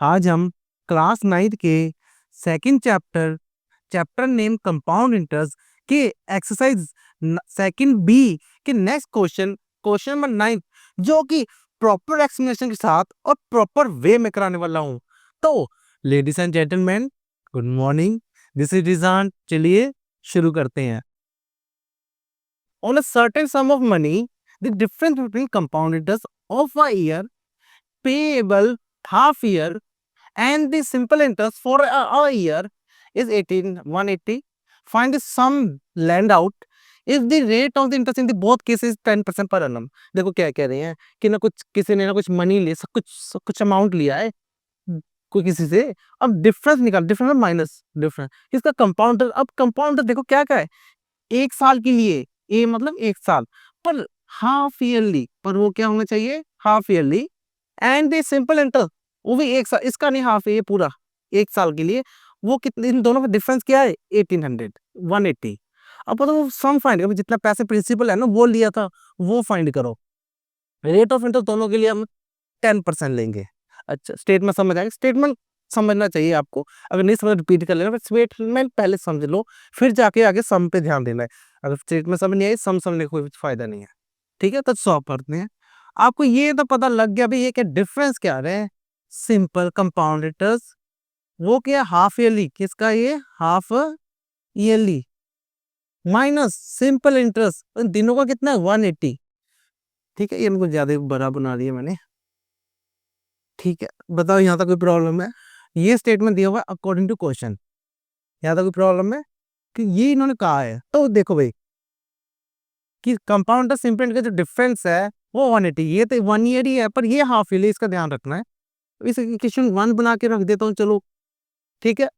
आज हम class 9th के second chapter name compound interest के एक्सरसाइज सेकंड बी के नेक्स्ट क्वेश्चन नंबर 9 जो कि प्रॉपर एक्सप्लेनेशन के साथ और प्रॉपर वे में कराने वाला हूं। तो ladies and gentleman, good morning, this is Rizan. चलिए शुरू करते हैं। On a certain sum of money, the difference between compound interest of a year payable half year and the simple interest for a year is 180. Find the sum lend out if the rate of the interest in the both cases 10% per annum. देखो क्या कह रहे हैं कि ना कुछ किसी ने ना कुछ मनी ले कुछ अमाउंट लिया है कोई किसी से। अब डिफरेंस माइनस डिफरेंस इसका कंपाउंडर। अब कंपाउंडर देखो क्या क्या है, एक साल के लिए, ए मतलब एक साल, पर हाफ ईयरली, पर वो क्या होना चाहिए half yearly. And the simple interest वो भी एक साल, इसका नहीं हाफ, ये पूरा एक साल के लिए। वो कितने, इन दोनों का डिफरेंस क्या है 1800 180। अब बताओ सम फाइंड करो, जितना पैसे प्रिंसिपल है ना वो लिया था वो फाइंड करो। रेट ऑफ इंटरेस्ट दोनों के लिए हम 10% लेंगे। अच्छा स्टेटमेंट समझ आएगा, स्टेटमेंट समझना चाहिए आपको, अगर नहीं समझ रिपीट कर लेना, स्टेटमेंट पहले समझ लो फिर जाके आगे सम पे ध्यान देना है। अगर स्टेटमेंट समझ नहीं आई सम समझने का कोई फायदा नहीं है। ठीक है, तो सॉल्व करते हैं। आपको ये तो पता लग गया भाई ये क्या डिफरेंस क्या आ रहे हैं। सिंपल कंपाउंड इंटरेस्ट वो क्या हाफ ईयरली, किसका ये half yearly, minus simple interest in तीनों का कितना है 180। ठीक है, ये इनको ज्यादा बड़ा बना दिया मैंने। ठीक है, बताओ यहाँ तक कोई प्रॉब्लम है? ये स्टेटमेंट दिया हुआ है अकॉर्डिंग टू क्वेश्चन, यहाँ तक कोई प्रॉब्लम है कि ये इन्होंने कहा है? तो देखो भाई कि कंपाउंड सिंपल का जो डिफरेंस है वो 180, ये तो 1 ईयर ही है पर ये हाफ ईयरली, इसका ध्यान रखना है। इस इक्वेशन 1 बना के रख देता हूँ, चलो ठीक है।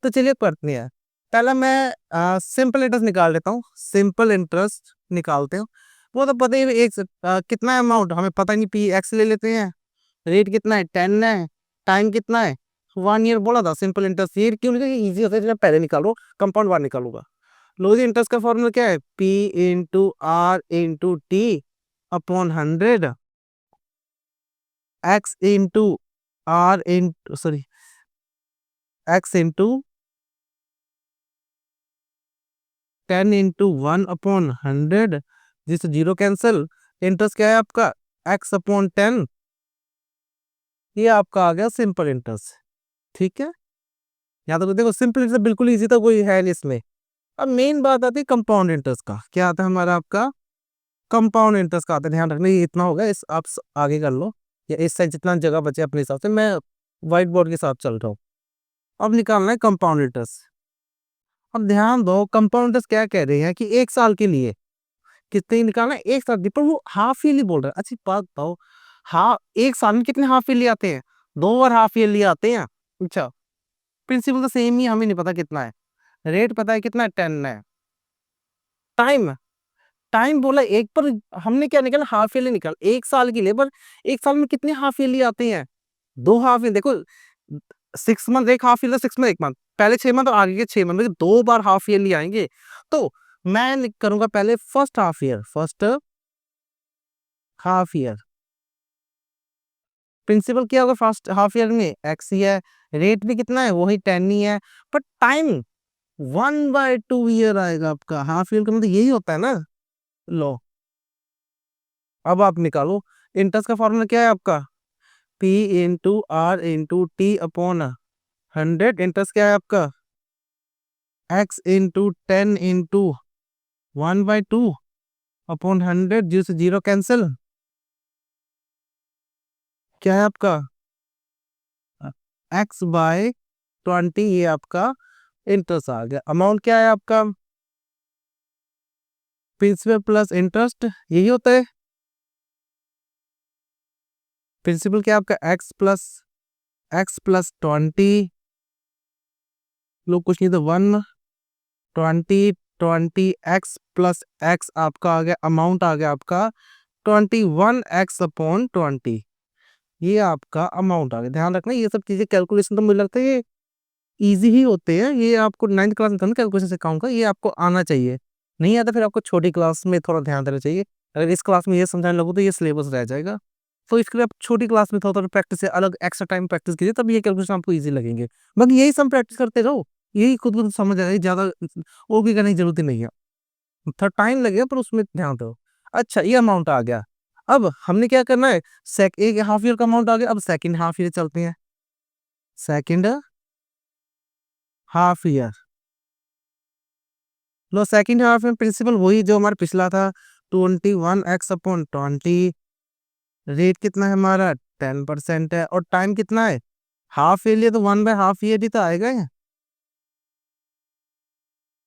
तो चलिए पढ़ते हैं। पहला मैं सिंपल इंटरेस्ट निकाल लेता हूँ, सिंपल इंटरेस्ट निकालते हैं। वो तो पता ही है, कितना अमाउंट हमें पता नहीं, पी एक्स ले लेते हैं। रेट कितना है 10 है, टाइम कितना है 1 ईयर बोला था। सिंपल इंटरेस्ट ये क्यों नहीं, इजी होता है, इसलिए पहले निकालो, कंपाउंड बार निकालूंगा। लोग इंटरेस्ट का फॉर्मूला क्या है, P into R into T upon 100, X into R into sorry X into 10 into 1 upon 100, जिससे जीरो कैंसिल। इंटरेस्ट क्या है आपका एक्स अपॉन 10, ये आपका आ गया सिंपल इंटरेस्ट। ठीक है, यहाँ तो देखो सिंपल इंटरेस्ट बिल्कुल इजी था, कोई है नहीं इसमें। अब मेन बात आती है कंपाउंड इंटरेस्ट का, क्या आता है हमारा आपका कंपाउंड इंटरेस्ट का आता है। ध्यान रखना ये इतना होगा, इस आप आगे कर लो या इस साइड जितना जगह बचे अपने हिसाब से, मैं व्हाइट बोर्ड के साथ चल रहा हूँ। अब निकालना है कंपाउंड इंटरेस्ट। अब ध्यान दो कंपाउंड इंटरेस्ट क्या कह रहे हैं कि एक साल के लिए कितने निकालना है, एक साल, पर वो हाफ ईयरली बोल रहा है। अच्छी बात बताओ, हाँ एक साल में कितने हाफ ईयरली आते हैं, 2 बार हाफ ईयरली आते हैं। अच्छा प्रिंसिपल तो सेम ही, हमें नहीं पता कितना है, रेट पता है कितना है 10 है। टाइम टाइम बोला एक, पर हमने क्या निकाला हाफ ईयरली निकाल, एक साल की लेबर। एक साल में कितने हाफ ईयरली आते हैं, 2 हाफ ईयर। देखो 6 मंथ एक हाफ ईयर, 6 मंथ एक मंथ, पहले 6 मंथ और आगे के 6 मंथ, 2 बार हाफ ईयरली आएंगे। तो मैं करूंगा पहले फर्स्ट हाफ ईयर। प्रिंसिपल क्या होगा फर्स्ट हाफ ईयर में, एक्स ही है, रेट भी कितना है वही 10 ही है, पर टाइम 1/2 ईयर आएगा आपका। हाफ ईयर का मतलब यही होता है ना। लो अब आप निकालो, इंटरेस्ट का फॉर्मूला क्या है आपका, P into R into T upon 100। Interest क्या है आपका X into 10 into 1/2 upon 100, zero से जीरो कैंसिल। क्या है आपका x/20, ये आपका इंटरेस्ट आ गया। अमाउंट क्या है आपका प्रिंसिपल प्लस इंटरेस्ट, यही होता है। प्रिंसिपल क्या है आपका x+20, लोग कुछ नहीं तो 1 20 x+x आपका आ गया, अमाउंट आ गया आपका 21x/20, ये आपका अमाउंट आ गया। ध्यान रखना ये सब चीजें कैलकुलेशन तो मुझे लगता है ये इजी ही होते हैं, ये आपको 9th क्लास में कैलकुलेशन सिखाऊंगा, ये आपको आना चाहिए। नहीं आता फिर आपको छोटी क्लास में थोड़ा ध्यान देना चाहिए, अगर इस क्लास में ये समझाने लगो तो ये सिलेबस रह जाएगा। तो इसके लिए आप छोटी क्लास में थोड़ा प्रैक्टिस से अलग एक्स्ट्रा टाइम प्रैक्टिस कीजिए, तब ये कैलकुलेशन आपको ईजी लगेंगे। बाकी यही सब प्रैक्टिस करते रहो, यही खुद को समझ आएगा, ज़्यादा वो भी करने की जरूरत ही नहीं है। थोड़ा टाइम लगेगा पर उसमें ध्यान दो। अच्छा, ये अमाउंट आ गया। अब हमने क्या करना है, एक हाफ ईयर का अमाउंट आ गया, अब सेकंड हाफ ईयर चलते हैं। सेकंड हाफ ईयर, लो सेकंड हाफ में प्रिंसिपल वही जो हमारा पिछला था, 21x/20। रेट कितना है हमारा, 10% है, और टाइम कितना है, हाफ ईयर लिए तो 1/2 ईयर ही तो आएगा।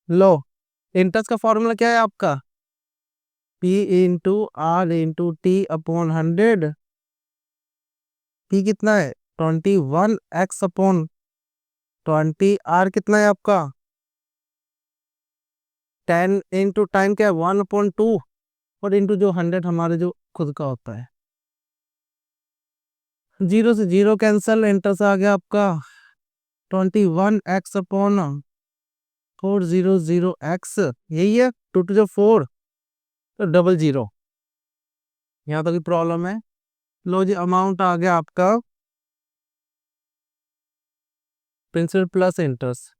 लो, इंटरेस्ट का फॉर्मूला क्या है आपका, P/R/T/100। P कितना है, 21x/20। R कितना है आपका, 10 इंटू टाइम क्या है, 1/2, और इंटू जो 100 हमारे जो खुद का होता है। जीरो से जीरो कैंसल, इंटरेस्ट आ गया आपका 21x/400x, यही है, 2 to 4 तो 00। यहाँ तक प्रॉब्लम है। लो जी, अमाउंट आ गया आपका प्रिंसिपल प्लस इंटरेस्ट।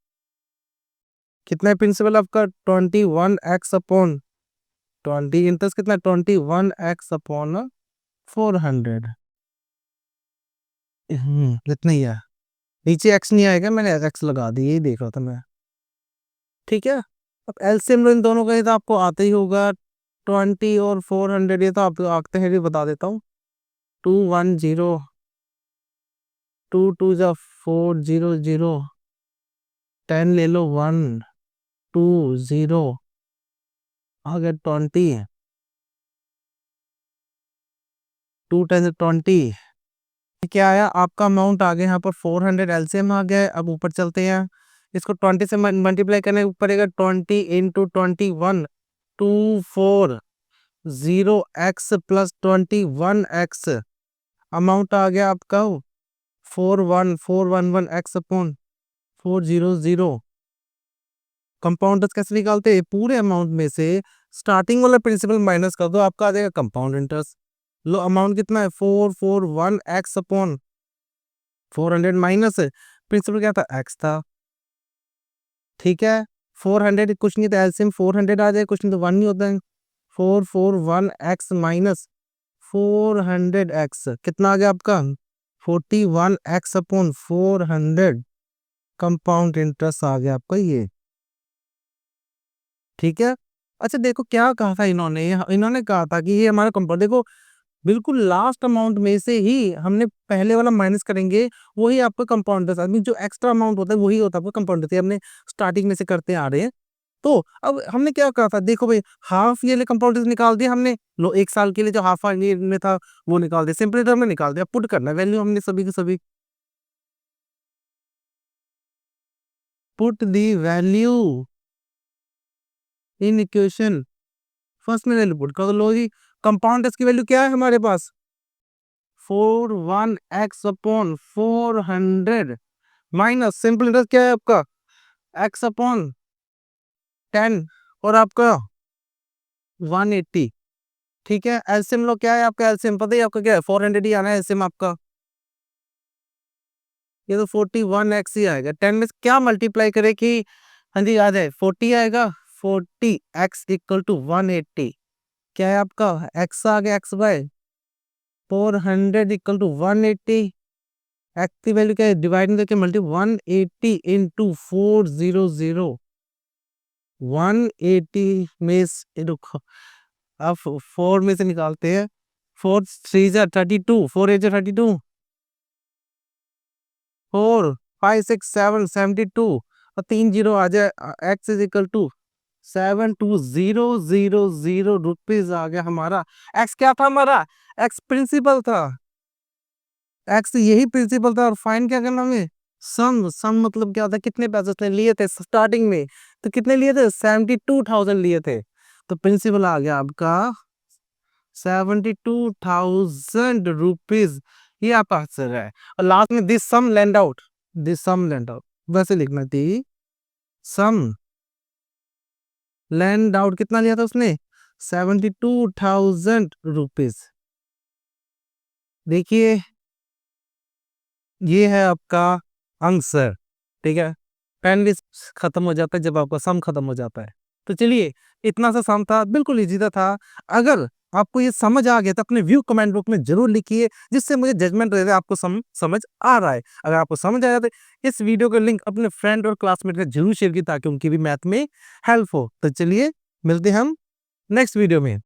कितना है प्रिंसिपल आपका, 21x/20। इंटरेस्ट कितना है, 21x/400। इतना ही है, नीचे एक्स नहीं आएगा, मैंने एक्स लगा दी, यही देख रहा था मैं। ठीक है, अब एलसीएम इन दोनों का ही तो आपको आता ही होगा, 20 और 400, ये तो आप आते हैं, ये बता देता हूँ। 210, 2 2 400, 10 ले लो, 1 2 0, आ गया 20, 2 10 20। क्या आया आपका अमाउंट आ गया यहाँ पर 400, एलसीएम आ गया। अब ऊपर चलते हैं, इसको 20 से मल्टीप्लाई करने पड़ेगा, 20 × 21, 240x+21x। अमाउंट आ गया आपका 41411x/400। कंपाउंड कैसे निकालते हैं, पूरे अमाउंट में से स्टार्टिंग वाला प्रिंसिपल माइनस कर दो, आपका आ जाएगा कंपाउंड इंटरेस्ट। लो, अमाउंट कितना है, 441x/400 माइनस प्रिंसिपल क्या था, एक्स था। ठीक है, 400 कुछ नहीं था, एलसीएम 400 आ जाए, कुछ नहीं तो 1 नहीं होता है। 441x माइनस 400x कितना आ गया आपका, 41x/400 कंपाउंड इंटरेस्ट आ गया आपका ये। ठीक है, अच्छा देखो क्या कहा था इन्होंने, इन्होंने कहा था कि ये हमारा कंपाउंड, देखो बिल्कुल लास्ट अमाउंट में से ही हमने पहले वाला माइनस करेंगे, वही आपका कंपाउंड इंटरेस्ट, आदमी जो एक्स्ट्रा अमाउंट होता है वही होता है आपका कंपाउंड इंटरेस्ट, हमने स्टार्टिंग में से करते आ रहे हैं। तो अब हमने क्या कहा था, देखो भाई, हाफ ईयरली कंपाउंड इंटरेस्ट निकाल दिया हमने। लो, एक साल के लिए जो हाफ ईयर में था वो निकाल दिया, सिंपल टर्म में निकाल दिया, पुट करना वैल्यू हमने सभी की सभी, put the value in equation first में वैल्यू पुट कर दो। लो जी, कंपाउंड इंटरेस्ट की वैल्यू क्या है हमारे पास, 41x/400 माइनस सिंपल इंटरेस्ट क्या है आपका, x/10, और आपका 180। ठीक है, एलसीएम लो, क्या है आपका एलसीएम, पता ही आपका क्या है, 400 ही आना है एलसीएम आपका। ये तो 41x ही आएगा, 10 में से क्या मल्टीप्लाई करे कि, हाँ जी, आ जाए 40 आएगा। 40x = 180, क्या है आपका, x आ गया, x/400 = 180। एक्स की वैल्यू क्या है, डिवाइड करके मल्टी 180 × 400, 180 में से रुको, अब 4 में से निकालते हैं, 4 3 × 32, 4 8 × 32, 4 5 6 7 72, और 3 0 आ जाए, x = 72000 रुपीज आ गया हमारा। एक्स क्या था हमारा, एक्स प्रिंसिपल था, एक्स यही प्रिंसिपल था, और फाइन क्या करना हमें, सम। सम मतलब क्या होता है, कितने पैसे उसने लिए थे स्टार्टिंग में, तो कितने लिए थे, 72,000 लिए थे, तो प्रिंसिपल आ गया आपका 72,000 रुपीज, ये आपका आंसर है। और लास्ट में this some land out, this some land out वैसे लिखना थी, सम लैंड आउट कितना लिया था उसने, 72,000 रुपीज। देखिए, ये है आपका आंसर, ठीक है? पेन खत्म हो जाता है जब आपका सम खत्म हो जाता है। तो चलिए, इतना सा सम था, बिल्कुल ईज़ी सा था। अगर आपको ये समझ आ गया तो अपने व्यू कमेंट बॉक्स में ज़रूर लिखिए, जिससे मुझे जजमेंट रहे आपको समझ आ रहा है। अगर आपको समझ आया तो इस वीडियो का लिंक अपने फ्रेंड और क्लासमेट के साथ ज़रूर शेयर कीजिए ताकि उनकी भी मैथ में हेल्प हो। तो चलिए, मिलते हैं हम नेक्स्ट वीडियो में।